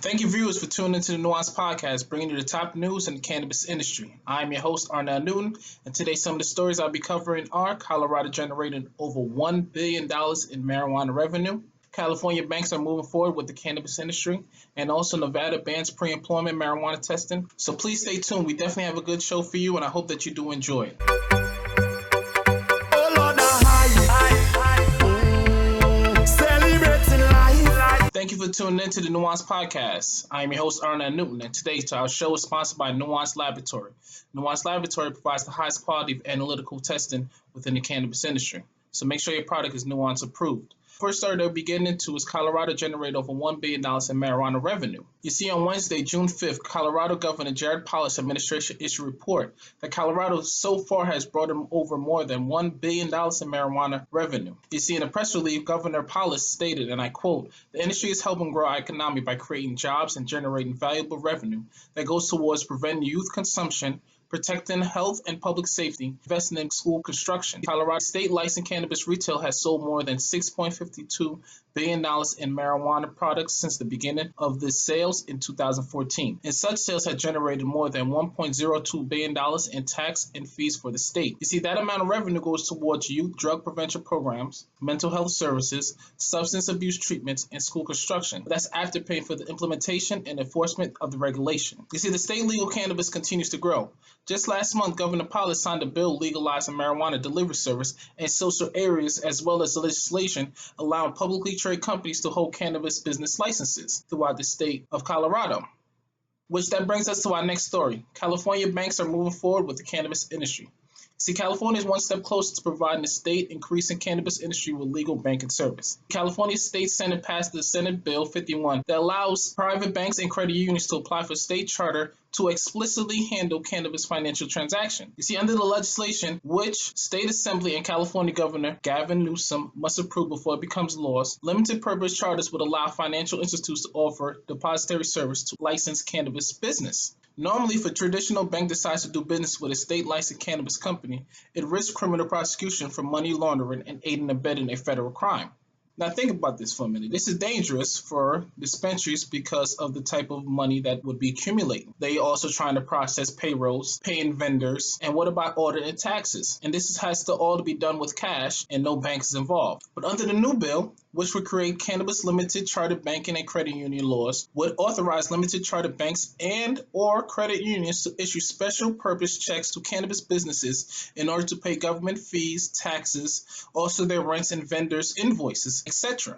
Thank you, viewers, for tuning into the Newance Podcast, bringing you the top news in the cannabis industry. I'm your host, Arnel Newton, and today some of the stories I'll be covering are Colorado generated over $1 billion in marijuana revenue, California banks are moving forward with the cannabis industry, and also Nevada bans pre-employment marijuana testing. So please stay tuned. We definitely have a good show for you, and I hope that you do enjoy it. Thank you for tuning in to the Newance Podcast. I am your host, Arnel Newton, and today's our show is sponsored by Newance Laboratory. Newance Laboratory provides the highest quality of analytical testing within the cannabis industry, so make sure your product is Newance approved. First story they'll be getting into is Colorado generated over $1 billion in marijuana revenue. You see, on Wednesday, June 5th, Colorado Governor Jared Polis administration issued a report that Colorado so far has brought in over more than $1 billion in marijuana revenue. You see, in a press release, Governor Polis stated, and I quote, "The industry is helping grow our economy by creating jobs and generating valuable revenue that goes towards preventing youth consumption, protecting health and public safety, investing in school construction. Colorado state licensed cannabis retail has sold more than $6.52 billion in marijuana products since the beginning of the sales in 2014. And such sales have generated more than $1.02 billion in tax and fees for the state. You see, that amount of revenue goes towards youth drug prevention programs, mental health services, substance abuse treatments, and school construction. But that's after paying for the implementation and enforcement of the regulation. You see, the state legal cannabis continues to grow. Just last month, Governor Polis signed a bill legalizing marijuana delivery service in social areas, as well as legislation allowing publicly traded companies to hold cannabis business licenses throughout the state of Colorado. Which that brings us to our next story. California banks are moving forward with the cannabis industry. See, California is one step closer to providing the state increasing cannabis industry with legal banking service. California State Senate passed the Senate Bill 51 that allows private banks and credit unions to apply for state charter to explicitly handle cannabis financial transactions. You see, under the legislation, which State Assembly and California Governor Gavin Newsom must approve before it becomes laws, limited purpose charters would allow financial institutes to offer depository service to licensed cannabis business. Normally, if a traditional bank decides to do business with a state-licensed cannabis company, it risks criminal prosecution for money laundering and aiding and abetting a federal crime. Now think about this for a minute. This is dangerous for dispensaries because of the type of money that would be accumulating. They also trying to process payrolls, paying vendors, and what about audit and taxes? And this has to all be done with cash and no banks involved. But under the new bill, which would create cannabis limited charter banking and credit union laws, would authorize limited charter banks and or credit unions to issue special purpose checks to cannabis businesses in order to pay government fees, taxes, also their rents and vendors' invoices, etc.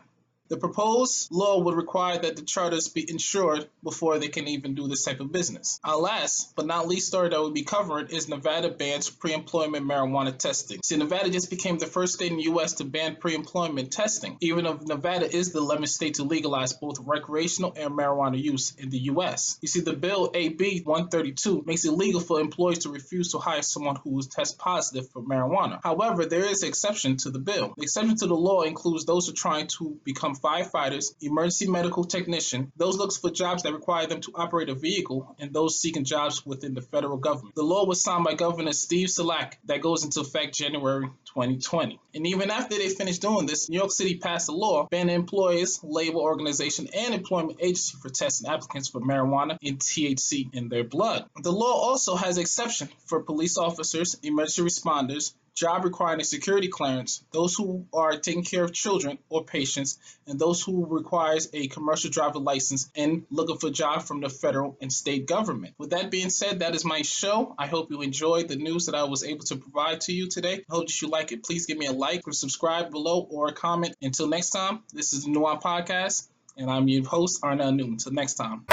The proposed law would require that the charters be insured before they can even do this type of business. Our last but not least story that we'll be covering is Nevada bans pre-employment marijuana testing. See, Nevada just became the first state in the U.S. to ban pre-employment testing, even though Nevada is the 11th state to legalize both recreational and marijuana use in the U.S. You see, the bill AB 132 makes it legal for employers to refuse to hire someone who is test positive for marijuana. However, there is an exception to the bill. The exception to the law includes those who are trying to become firefighters, emergency medical technician, those looking for jobs that require them to operate a vehicle, and those seeking jobs within the federal government. The law was signed by Governor Steve Selak that goes into effect January 2020. And even after they finished doing this, New York City passed a law banning employers, labor organization, and employment agency for testing applicants for marijuana and THC in their blood. The law also has exception for police officers, emergency responders, job requiring a security clearance, those who are taking care of children or patients, and those who requires a commercial driver license and looking for a job from the federal and state government. With that being said, that is my show. I hope you enjoyed the news that I was able to provide to you today. I hope that you like it. Please give me a like or subscribe below or a comment. Until next time, this is the Newance Podcast, and I'm your host, Arnel Newton. Until next time.